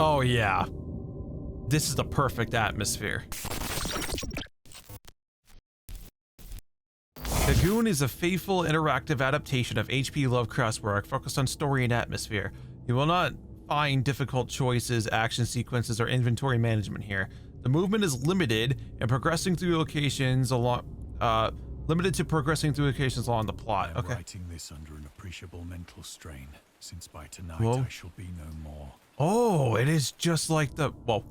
Oh yeah. This is the perfect atmosphere. Dagon is a faithful, interactive adaptation of H.P. Lovecraft's work focused on story and atmosphere. You will not find difficult choices, action sequences, or inventory management here. The movement is limited and progressing through locations along, limited to progressing through locations along the plot. I'm writing this under an appreciable mental strain, since by tonight I shall be no more. Oh, it is just like the, well,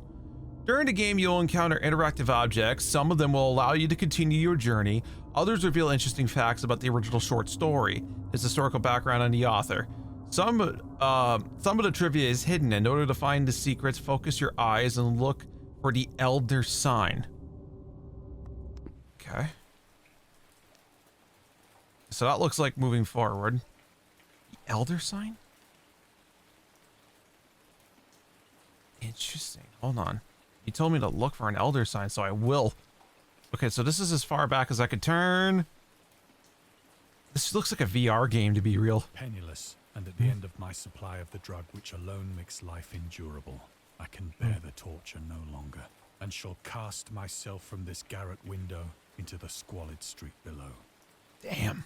during the game you'll encounter interactive objects. Some of them will allow you to continue your journey. Others reveal interesting facts about the original short story, its historical background, and the author. Some of the trivia is hidden. In order to find the secrets, focus your eyes and look for the Elder Sign. Okay. So that looks like moving forward. The Elder Sign? Interesting. Hold on. You told me to look for an Elder Sign, so I will. Okay, so this is as far back as I could turn. This looks like a VR game, to be real. Penniless, and at the end of my supply of the drug which alone makes life endurable, I can bear the torture no longer, and shall cast myself from this garret window into the squalid street below. Damn.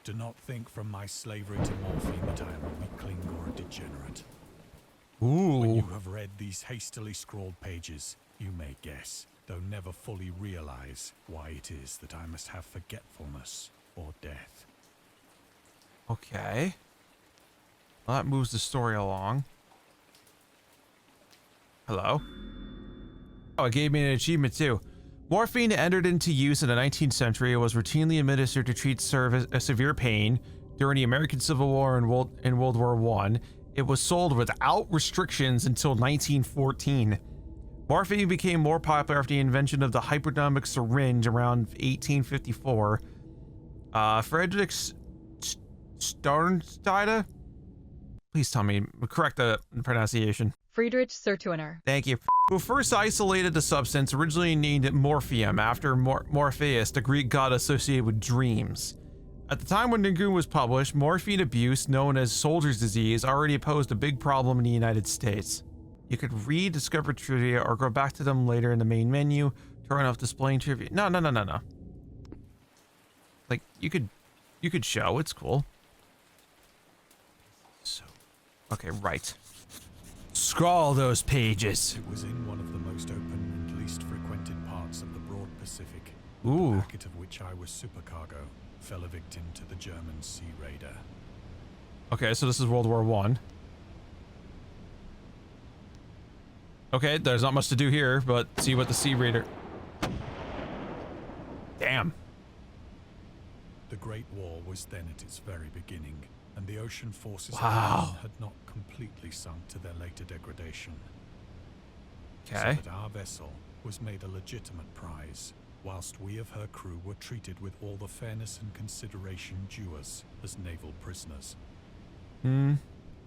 Do not think from my slavery to morphine that I am a weakling or a degenerate. Ooh. When you have read these hastily scrawled pages, you may guess, though never fully realize, why it is that I must have forgetfulness or death. Okay. Well, that moves the story along. Hello. Oh, it gave me an achievement too. Morphine entered into use in the 19th century and was routinely administered to treat severe pain during the American Civil War and World War I. It was sold without restrictions until 1914. Morphine became more popular after the invention of the hypodermic syringe around 1854. Friedrich Starnsteiner? Please tell me, correct the pronunciation. Friedrich Sertuiner. Thank you. Who first isolated the substance, originally named morphium after Morpheus, the Greek god associated with dreams. At the time when Dagon was published, morphine abuse, known as soldier's disease, already posed a big problem in the United States. You could read discover trivia or go back to them later in the main menu, turn off displaying trivia. No. Like, you could show, it's cool. So, okay, right. Scroll those pages. It was in one of the most open and least frequented parts of the broad Pacific. Ooh. The packet of which I was supercargo fell a victim to the German sea raider. Okay, so this is World War I. Okay, there's not much to do here, but see what the sea raider... Damn. The Great War was then at its very beginning, and the ocean forces of Wow. Dagon had not completely sunk to their later degradation. Okay. So that our vessel was made a legitimate prize, whilst we of her crew were treated with all the fairness and consideration due us as naval prisoners. The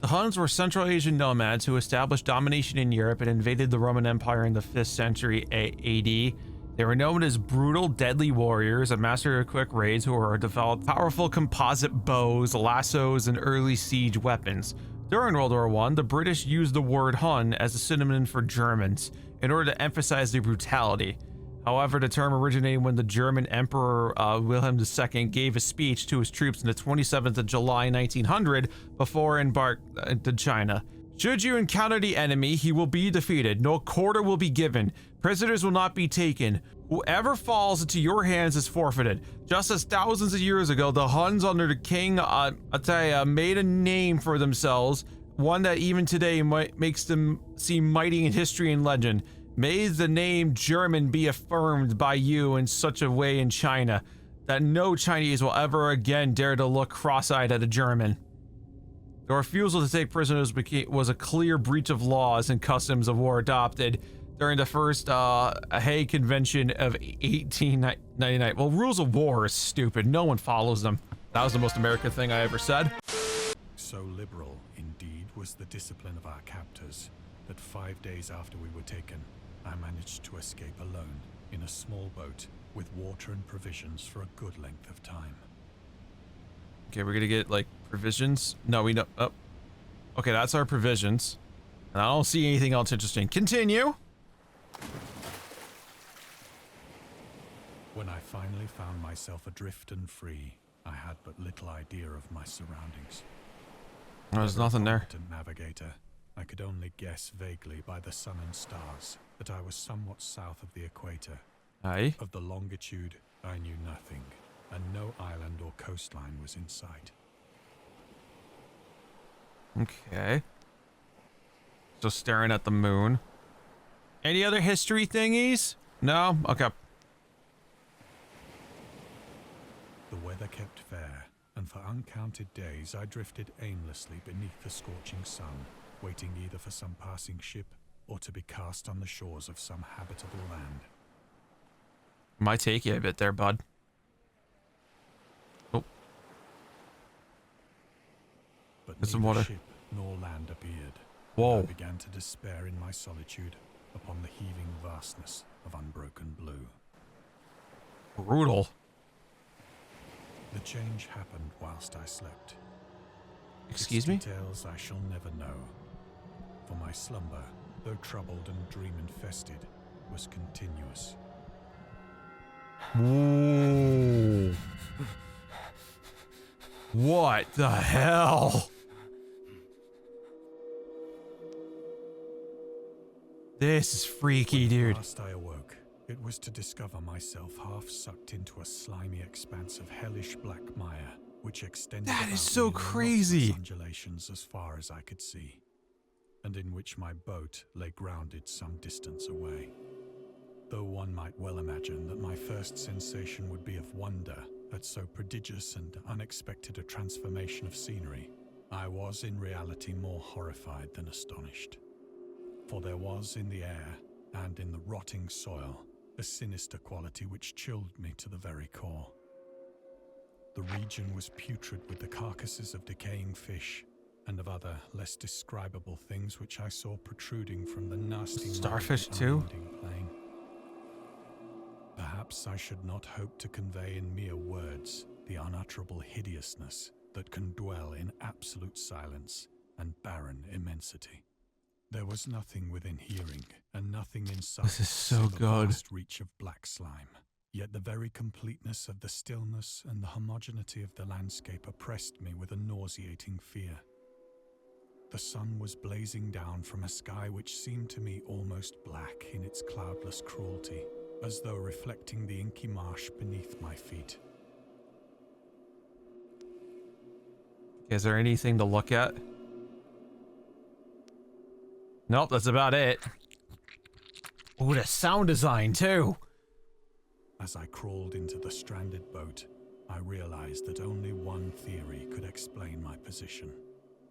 Huns were Central Asian nomads who established domination in Europe and invaded the Roman Empire in the 5th century AD. They were known as brutal, deadly warriors, a master of quick raids who were developed powerful composite bows, lassos, and early siege weapons. During World War I, the British used the word Hun as a synonym for Germans in order to emphasize their brutality. However, the term originated when the German Emperor Wilhelm II gave a speech to his troops on the 27th of July 1900 before embarked into China. Should you encounter the enemy, he will be defeated. No quarter will be given. Prisoners will not be taken. Whoever falls into your hands is forfeited. Just as thousands of years ago, the Huns under the king Attila made a name for themselves, one that even today makes them seem mighty in history and legend. May the name German be affirmed by you in such a way in China that no Chinese will ever again dare to look cross-eyed at a German. The refusal to take prisoners was a clear breach of laws and customs of war adopted during the first Hague Convention of 1899. Well, rules of war is stupid. No one follows them. That was the most American thing I ever said. So liberal, indeed, was the discipline of our captors that 5 days after we were taken, I managed to escape alone in a small boat with water and provisions for a good length of time. Okay, we're gonna get like provisions. No, we don't. Oh, okay, that's our provisions. And I don't see anything else interesting. Continue. When I finally found myself adrift and free, I had but little idea of my surroundings. There's nothing there. Competent navigator, I could only guess vaguely by the sun and stars that I was somewhat south of the equator. Aye. Of the longitude, I knew nothing, and no island or coastline was in sight. Okay. Just staring at the moon. Any other history thingies? No? Okay. The weather kept fair, and for uncounted days I drifted aimlessly beneath the scorching sun, waiting either for some passing ship or to be cast on the shores of some habitable land. Might take you a bit there, bud. Oh. But There's some neither water. ship nor land appeared. Whoa. I began to despair in my solitude upon the heaving vastness of unbroken blue. Brutal. The change happened whilst I slept. Excuse Its me? details I shall never know. For my slumber, though troubled and dream-infested, was continuous. Ooh. What the hell? This is freaky, dude. At last I awoke. It was to discover myself half sucked into a slimy expanse of hellish black mire, which extended That about is so me in crazy. monotonous undulations as far as I could see, and in which my boat lay grounded some distance away. Though one might well imagine that my first sensation would be of wonder at so prodigious and unexpected a transformation of scenery, I was in reality more horrified than astonished. For there was in the air, and in the rotting soil, a sinister quality which chilled me to the very core. The region was putrid with the carcasses of decaying fish, and of other, less describable things which I saw protruding from the nasty Starfish too? unending plain. Perhaps I should not hope to convey in mere words the unutterable hideousness that can dwell in absolute silence and barren immensity. There was nothing within hearing, and nothing in sight. This is so save a good. vast reach of black slime. Yet the very completeness of the stillness and the homogeneity of the landscape oppressed me with a nauseating fear. The sun was blazing down from a sky which seemed to me almost black in its cloudless cruelty, as though reflecting the inky marsh beneath my feet. Is there anything to look at? Nope, that's about it. Ooh, the sound design too. As I crawled into the stranded boat, I realized that only one theory could explain my position.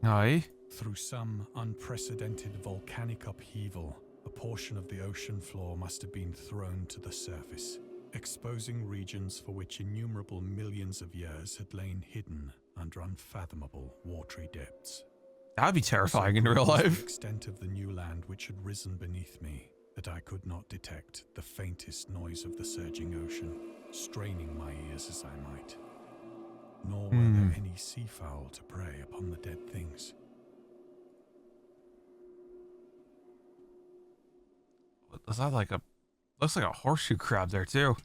Aye. Through some unprecedented volcanic upheaval, a portion of the ocean floor must have been thrown to the surface, exposing regions for which innumerable millions of years had lain hidden under unfathomable watery depths. That'd be terrifying in So real great was life. the extent of the new land which had risen beneath me that I could not detect the faintest noise of the surging ocean, straining my ears as I might. Nor were there any seafowl to prey upon the dead things. Is that like a... Looks like a horseshoe crab there too.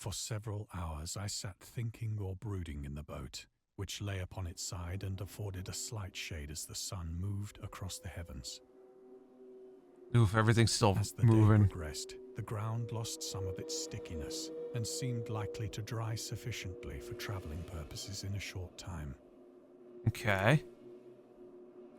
For several hours I sat thinking or brooding in the boat, which lay upon its side and afforded a slight shade as the sun moved across the heavens. Oof, everything's still As the moving. day progressed, the ground lost some of its stickiness and seemed likely to dry sufficiently for traveling purposes in a short time. Okay.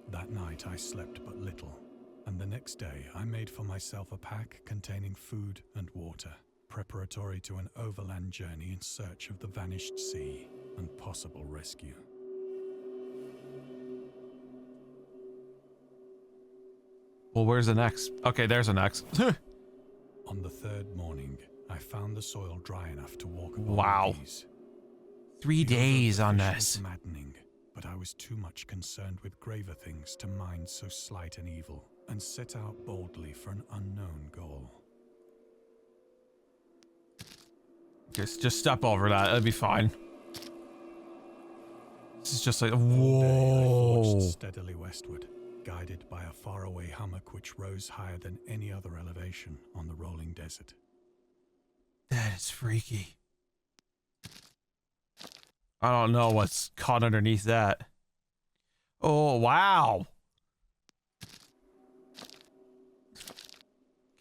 That night I slept but little, and the next day I made for myself a pack containing food and water, preparatory to an overland journey in search of the vanished sea and possible rescue. Well, where's the next? Okay, there's the next. On the third morning, I found the soil dry enough to walk upon Wow. with ease. 3 The odor of days the on fish this. was maddening, but I was too much concerned with graver things to mind so slight an evil, and set out boldly for an unknown goal. Just step over that. It'll be fine. This is just like, All day I whoa. forged steadily westward, guided by a faraway hummock which rose higher than any other elevation on the rolling desert. That is freaky. I don't know what's caught underneath that. Oh, wow.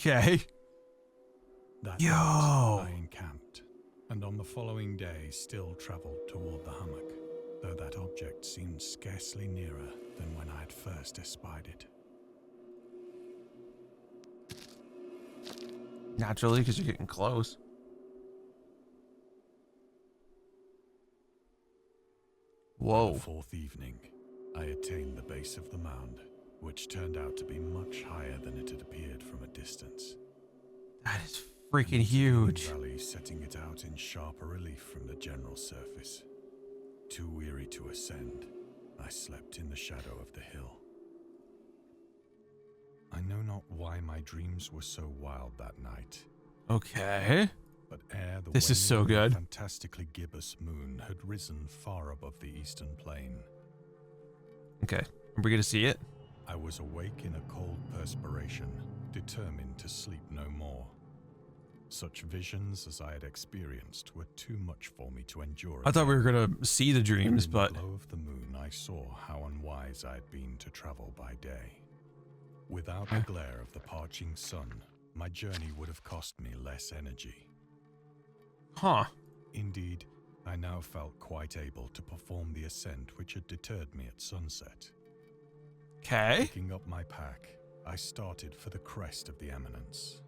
Okay. That Yo. night I encamped, and on the following day still travelled toward the hummock, though that object seemed scarcely nearer than when I had first espied it. Naturally, because you're getting close. Whoa. On the fourth evening, I attained the base of the mound, which turned out to be much higher than it had appeared from a distance. That is freaking huge. Valley setting it out in sharper relief from the general surface. Too weary to ascend, I slept in the shadow of the hill. I know not why my dreams were so wild that night, Okay. but ere the This is so waning good. fantastically gibbous moon had risen far above the eastern plain, Okay. Are we going to see it? I was awake in a cold perspiration, determined to sleep no more. Such visions as I had experienced were too much for me to endure. I thought we were going to see the dreams, In but the glow of the moon, I saw how unwise I had been to travel by day. Without the glare of the parching sun, my journey would have cost me less energy. huh. Indeed, I now felt quite able to perform the ascent which had deterred me at sunset. Okay. Picking up my pack, I started for the crest of the eminence.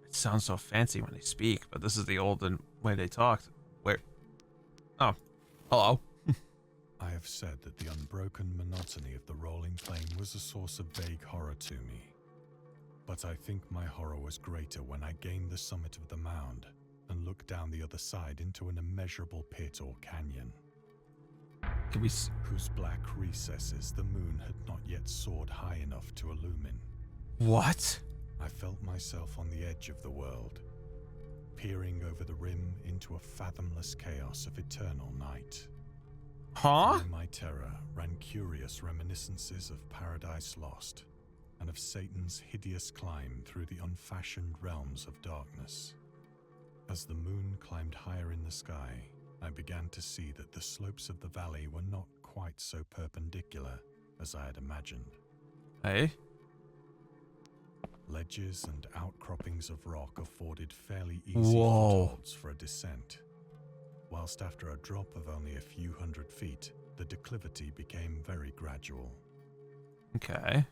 It sounds so fancy when they speak, but this is the olden way they talked. Where? Oh. Hello. I have said that the unbroken monotony of the rolling plain was a source of vague horror to me. But I think my horror was greater when I gained the summit of the mound and looked down the other side into an immeasurable pit or canyon, Can we... whose black recesses the moon had not yet soared high enough to illumine. What? I felt myself on the edge of the world, peering over the rim into a fathomless chaos of eternal night. Huh? In my terror ran curious reminiscences of Paradise Lost and of Satan's hideous climb through the unfashioned realms of darkness. As the moon climbed higher in the sky, I began to see that the slopes of the valley were not quite so perpendicular as I had imagined. Hey? Ledges and outcroppings of rock afforded fairly easy Whoa. footholds for a descent, whilst after a drop of only a few hundred feet, the declivity became very gradual. Okay.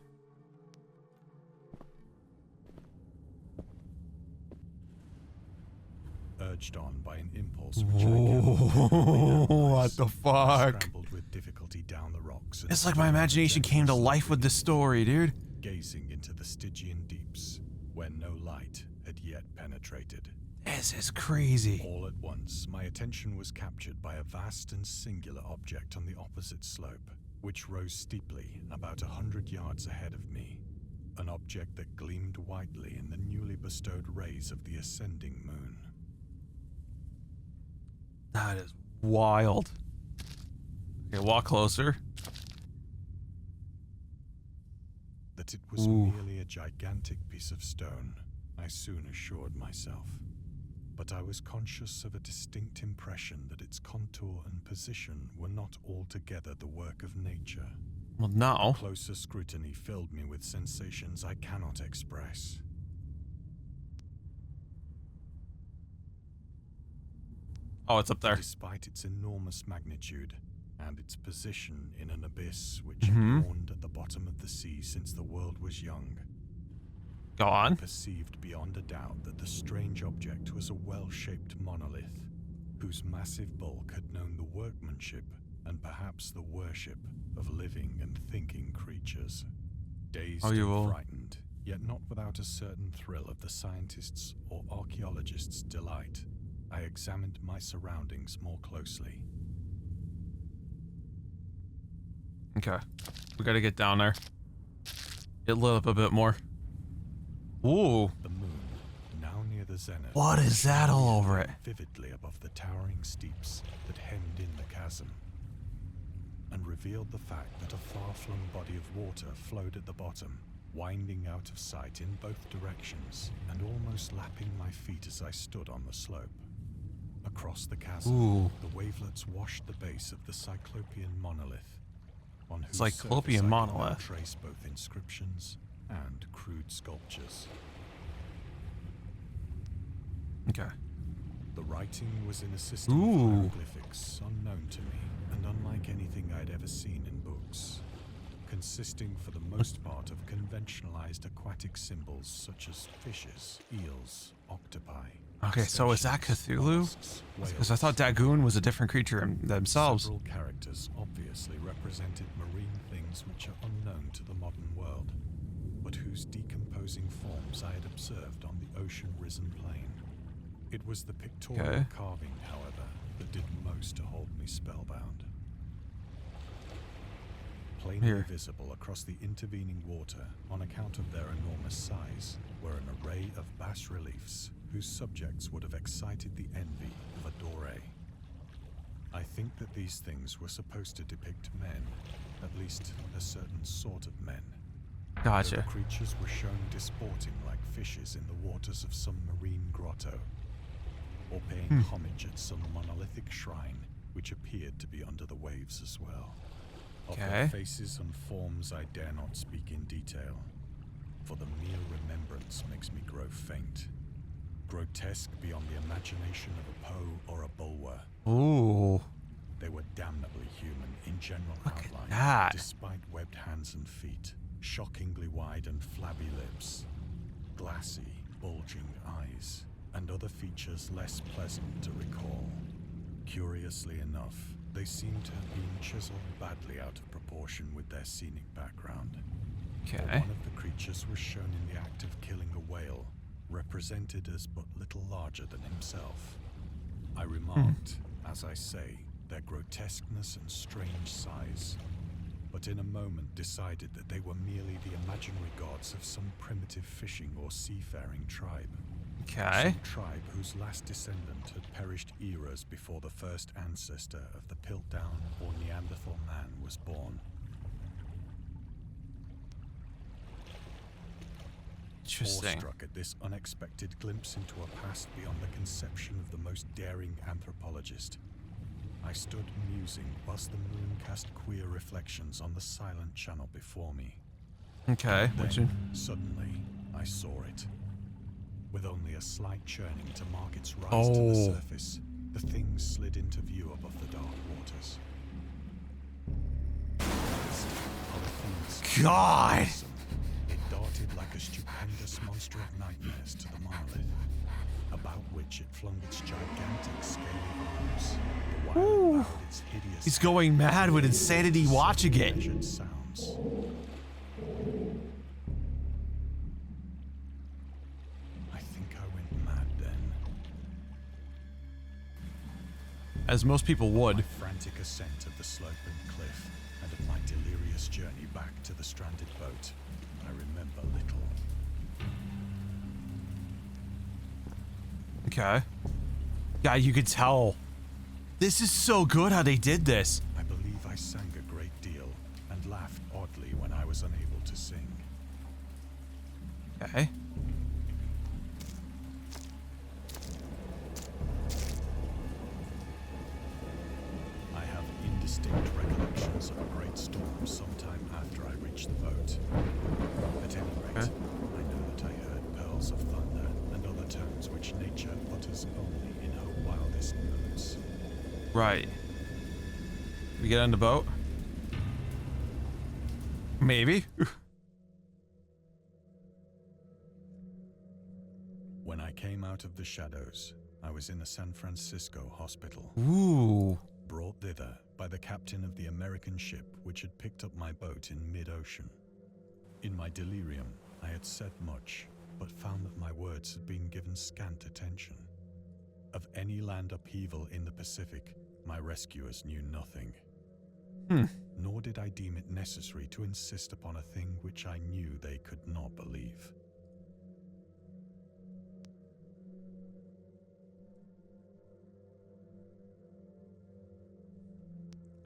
Urged on by an impulse which I cannot Whoa, what analyze, the I fuck? scrambled with difficulty down the rocks. and It's like my stood imagination came to gently life with this story, dude. gazing into the Stygian deeps, where no light had yet penetrated. This is crazy. All at once, my attention was captured by a vast and singular object on the opposite slope, which rose steeply about 100 yards ahead of me. An object that gleamed whitely in the newly bestowed rays of the ascending moon. That is wild. Okay, walk closer. That it was Ooh. merely a gigantic piece of stone, I soon assured myself. But I was conscious of a distinct impression that its contour and position were not altogether the work of nature. Well, now. Closer scrutiny filled me with sensations I cannot express. Oh, it's up there. Despite its enormous magnitude and its position in an abyss which Mhm. had yawned at the bottom of the sea since the world was young, Go I on. perceived beyond a doubt that the strange object was a well-shaped monolith, whose massive bulk had known the workmanship and perhaps the worship of living and thinking creatures. Dazed Oh, you and will. frightened, yet not without a certain thrill of the scientist's or archaeologist's delight, I examined my surroundings more closely. Okay. We gotta get down there. It lit up a bit more. Ooh. The moon, now near the zenith, What is that all over it? vividly above the towering steeps that hemmed in the chasm. and revealed the fact that a far-flung body of water flowed at the bottom, winding out of sight in both directions and almost lapping my feet as I stood on the slope. Across the chasm, the wavelets washed the base of the Cyclopean monolith, on whose Cyclopean surface I could now monolith. trace both inscriptions and crude sculptures. Okay. The writing was in a system of hieroglyphics unknown to me, and unlike anything I'd ever seen in books, consisting for the most part of conventionalized aquatic symbols such as fishes, eels, octopi. Okay, so is that Cthulhu? Because I thought Dagon was a different creature themselves. Several characters obviously represented marine things which are unknown to the modern world, but whose decomposing forms I had observed on the ocean-risen plain. It was the pictorial carving, however, that did most to hold me spellbound. Plainly visible across the intervening water, on account of their enormous size, were an array of bas-reliefs whose subjects would have excited the envy of a doré. I think that these things were supposed to depict men, at least a certain sort of men. Gotcha. The creatures were shown disporting like fishes in the waters of some marine grotto, or paying homage at some monolithic shrine which appeared to be under the waves as well. Of their faces and forms I dare not speak in detail, for the mere remembrance makes me grow faint. Grotesque beyond the imagination of a Poe or a Bulwer. Ooh. They were damnably human in general outline, that. despite webbed hands and feet, shockingly wide and flabby lips, glassy, bulging eyes, and other features less pleasant to recall. Curiously enough, they seemed to have been chiseled badly out of proportion with their scenic background. Okay. One of the creatures was shown in the act of killing a whale, represented as but little larger than himself. I remarked, as I say, their grotesqueness and strange size, but in a moment decided that they were merely the imaginary gods of some primitive fishing or seafaring tribe. Okay. Some tribe whose last descendant had perished eras before the first ancestor of the Piltdown or Neanderthal man was born. Interesting. Awestruck at this unexpected glimpse into a past beyond the conception of the most daring anthropologist, I stood musing whilst the moon cast queer reflections on the silent channel before me. Okay. Then, suddenly, I saw it. With only a slight churning to mark its rise to the surface, the thing slid into view above the dark waters. God! It darted like a stupendous monster of nightmares to the monolith, about which it flung its gigantic scaly arms. The while it bowed its hideous He's going mad with insanity watching it. measured sounds. I think I went mad then. As most people would. My frantic ascent of the slope and cliff, and of my delirious journey back to the stranded boat, I remember little. Okay. Yeah, you could tell. This is so good how they did this. I believe I sang a great deal, and laughed oddly when I was unable to sing. Okay. I have indistinct recollections of a great storm sometime after I reached the boat. At any rate, I know that I heard pearls of thunder and other tones which nature utters only in her wildest moods. Right. We get on the boat? Maybe. When I came out of the shadows, I was in a San Francisco hospital. Ooh. Brought thither by the captain of the American ship which had picked up my boat in mid-ocean. In my delirium, I had said much, but found that my words had been given scant attention. Of any land upheaval in the Pacific, my rescuers knew nothing. Nor did I deem it necessary to insist upon a thing which I knew they could not believe.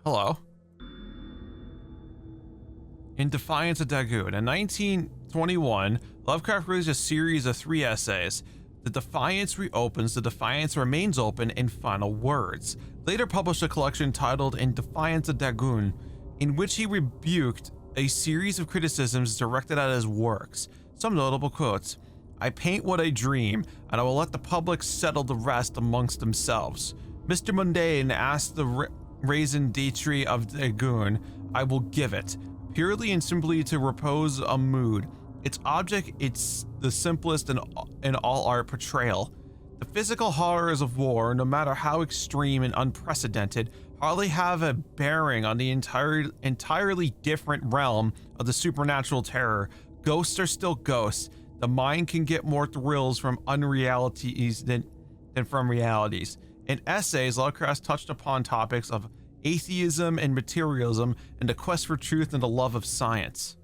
Hello. In Defiance of Dagon. In 1921, Lovecraft released a series of 3 essays. The Defiance Reopens, The Defiance Remains Open, and Final Words. Later published a collection titled In Defiance of Dagon, in which he rebuked a series of criticisms directed at his works. Some notable quotes: "I paint what I dream, and I will let the public settle the rest amongst themselves. Mr. Mundane asked the raison d'etre of Dagon, I will give it, purely and simply to repose a mood. Its object, it's the simplest in all art portrayal. The physical horrors of war, no matter how extreme and unprecedented, hardly have a bearing on the entirely different realm of the supernatural terror. Ghosts are still ghosts. The mind can get more thrills from unrealities than from realities." In essays, Lovecraft touched upon topics of atheism and materialism and the quest for truth and the love of science.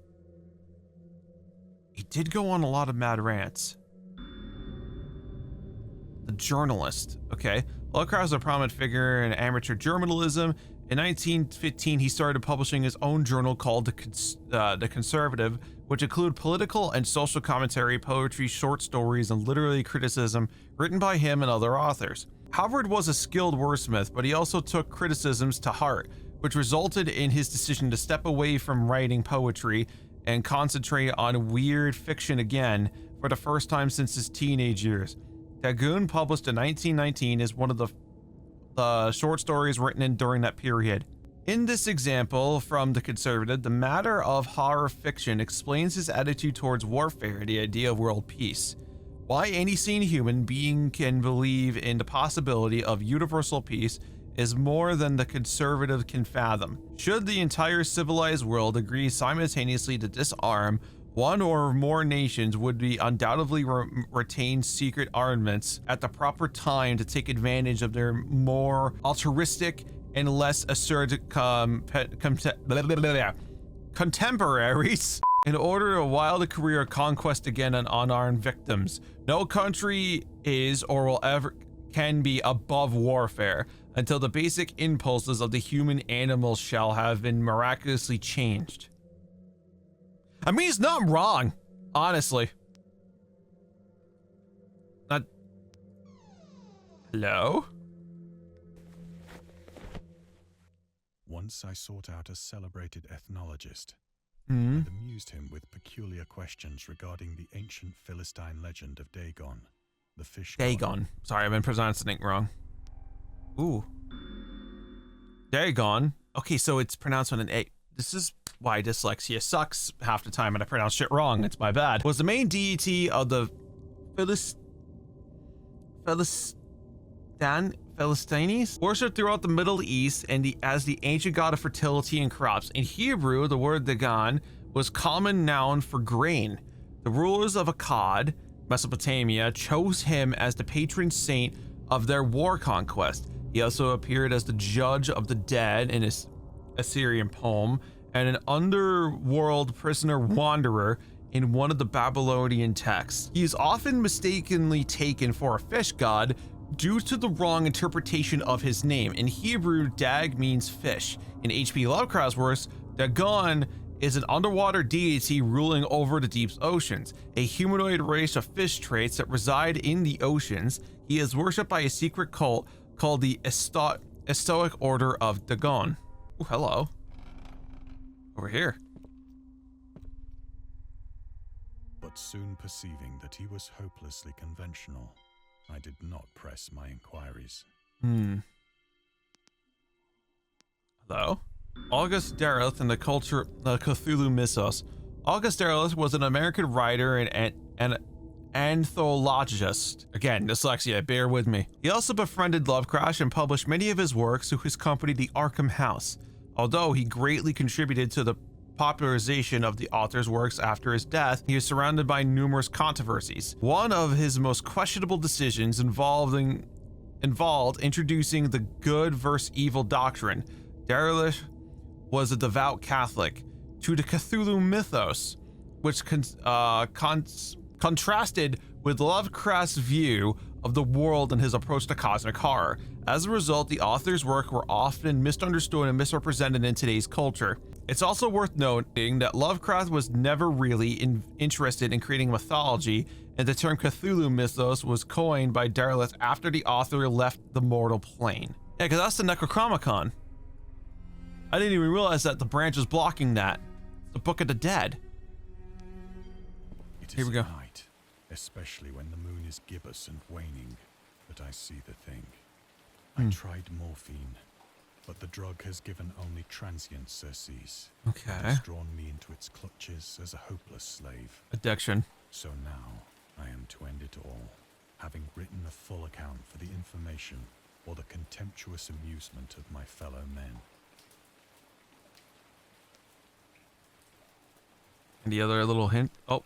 He did go on a lot of mad rants. The journalist, okay. Lovecraft was a prominent figure in amateur journalism. In 1915, he started publishing his own journal called The Conservative, which included political and social commentary, poetry, short stories, and literary criticism written by him and other authors. Howard was a skilled wordsmith, but he also took criticisms to heart, which resulted in his decision to step away from writing poetry and concentrate on weird fiction again for the first time since his teenage years. Dagon, published in 1919, is one of the short stories written during that period. In this example from The Conservative, the matter of horror fiction explains his attitude towards warfare and the idea of world peace. Why any sane human being can believe in the possibility of universal peace is more than the conservative can fathom. Should the entire civilized world agree simultaneously to disarm, one or more nations would be undoubtedly retain secret armaments at the proper time to take advantage of their more altruistic and less assertive contemporaries in order to wield a career of conquest again on unarmed victims. No country is or will ever can be above warfare until the basic impulses of the human animal shall have been miraculously changed. I mean, he's not wrong, honestly. Not. Hello? Once I sought out a celebrated ethnologist and amused him with peculiar questions regarding the ancient Philistine legend of Dagon, the fish god. Dagon. Sorry, I've been pronouncing it wrong. Ooh. Dagon. Okay, so it's pronounced with an A. This is why dyslexia sucks half the time and I pronounce shit wrong. It's my bad. Was the main deity of the Philistines, worshipped throughout the Middle East and as the ancient god of fertility and crops. In Hebrew, the word Dagon was common noun for grain. The rulers of Akkad, Mesopotamia, chose him as the patron saint of their war conquest. He also appeared as the judge of the dead in his Assyrian poem and an underworld prisoner wanderer in one of the Babylonian texts. He is often mistakenly taken for a fish god due to the wrong interpretation of his name. In Hebrew, Dag means fish. In H.P. Lovecraft's works, Dagon is an underwater deity ruling over the deep oceans, a humanoid race of fish traits that reside in the oceans. He is worshipped by a secret cult called the Stoic Order of Dagon. Oh, hello. Over here. But soon perceiving that he was hopelessly conventional, I did not press my inquiries. Hello? August Derleth and the Cthulhu mythos. August Derleth was an American writer and an anthologist. Again, dyslexia, bear with me. He also befriended Lovecraft and published many of his works through his company, the Arkham House. Although he greatly contributed to the popularization of the author's works after his death, he was surrounded by numerous controversies. One of his most questionable decisions involved introducing the good versus evil doctrine. Derleth was a devout Catholic. To the Cthulhu mythos, which contrasted with Lovecraft's view of the world and his approach to cosmic horror. As a result, the author's work were often misunderstood and misrepresented in today's culture. It's also worth noting that Lovecraft was never really interested in creating mythology, and the term Cthulhu mythos was coined by Darlith after the author left the mortal plane. Yeah, because that's the Necronomicon. I didn't even realize that the branch was blocking that. The Book of the Dead. Here we go. Night, especially when the moon is gibbous and waning, that I see the thing. I tried morphine, but the drug has given only transient surcease. Okay. It has drawn me into its clutches as a hopeless slave. Addiction. So now, I am to end it all, having written a full account for the information or the contemptuous amusement of my fellow men. Any other little hint? Oh.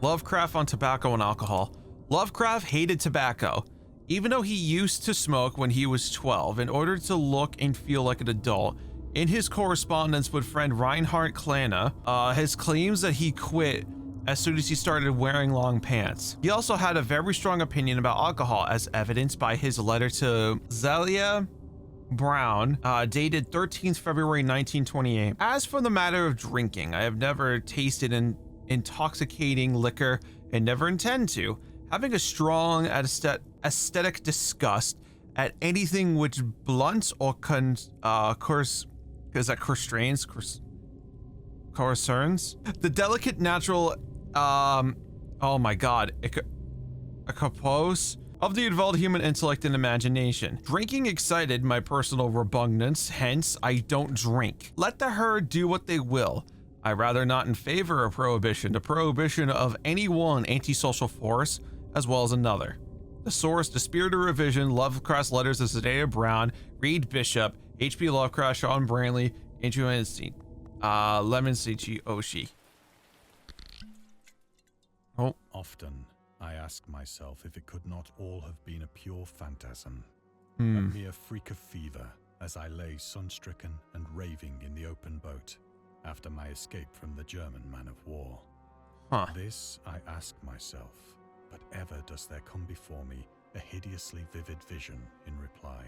Lovecraft on tobacco and alcohol. Lovecraft hated tobacco, even though he used to smoke when he was 12 in order to look and feel like an adult. In his correspondence with friend Reinhard Klana, his claims that he quit as soon as he started wearing long pants. He also had a very strong opinion about alcohol, as evidenced by his letter to Zelia Brown, dated 13th February 1928. As for the matter of drinking, I have never tasted an intoxicating liquor and never intend to, having a strong aesthetic disgust at anything which blunts or concerns the delicate natural oh my god, a compose of the involved human intellect and imagination. Drinking excited my personal repugnance, hence I don't drink. Let the herd do what they will. I rather not in favor of prohibition, the prohibition of any one antisocial force as well as another. The source, The Spirit of Revision, Lovecraft's Letters of Zelia Brown, Reed Bishop, H.P. Lovecraft, Sean Brantley, Andrew Einstein, Lemon Seichi Oshii. Oh. Often, I ask myself if it could not all have been a pure phantasm, a mere freak of fever, as I lay sun-stricken and raving in the open boat after my escape from the German man-of-war. This I ask myself, but ever does there come before me a hideously vivid vision in reply.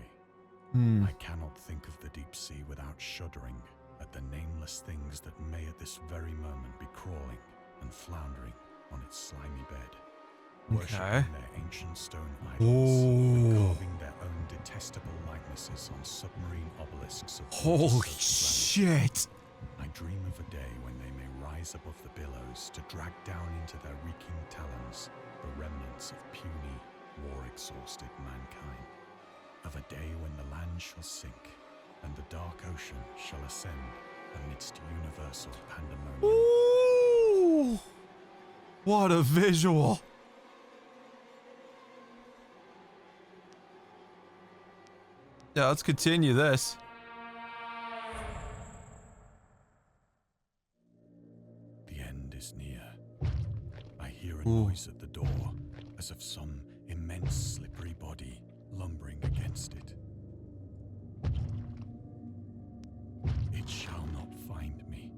I cannot think of the deep sea without shuddering at the nameless things that may at this very moment be crawling and floundering on its slimy bed, worshipping their ancient stone idols, and carving their own detestable likenesses on submarine obelisks of holy shit! I dream of a day when they may rise above the billows to drag down into their reeking talons the remnants of puny, war-exhausted mankind. Of a day when the land shall sink and the dark ocean shall ascend amidst universal pandemonium. Ooh! What a visual! Yeah, let's continue this. The end is near. I hear a noise at the door, as of some immense slippery body lumbering against it. It shall not find me.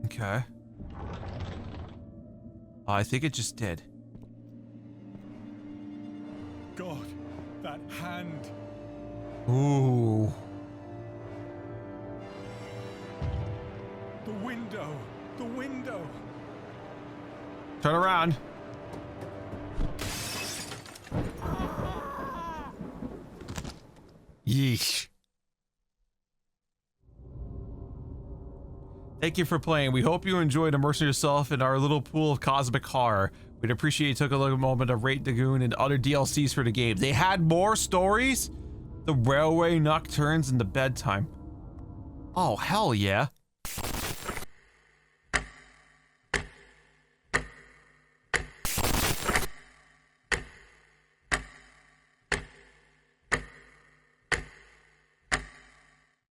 Okay. I think it just did. God, that hand! Ooh. The window! The window! Turn around. Yeesh. Thank you for playing. We hope you enjoyed immersing yourself in our little pool of cosmic horror. We'd appreciate you took a little moment to rate Dagon and other DLCs for the game. They had more stories? The Railway Nocturnes and the Bedtime. Oh, hell yeah.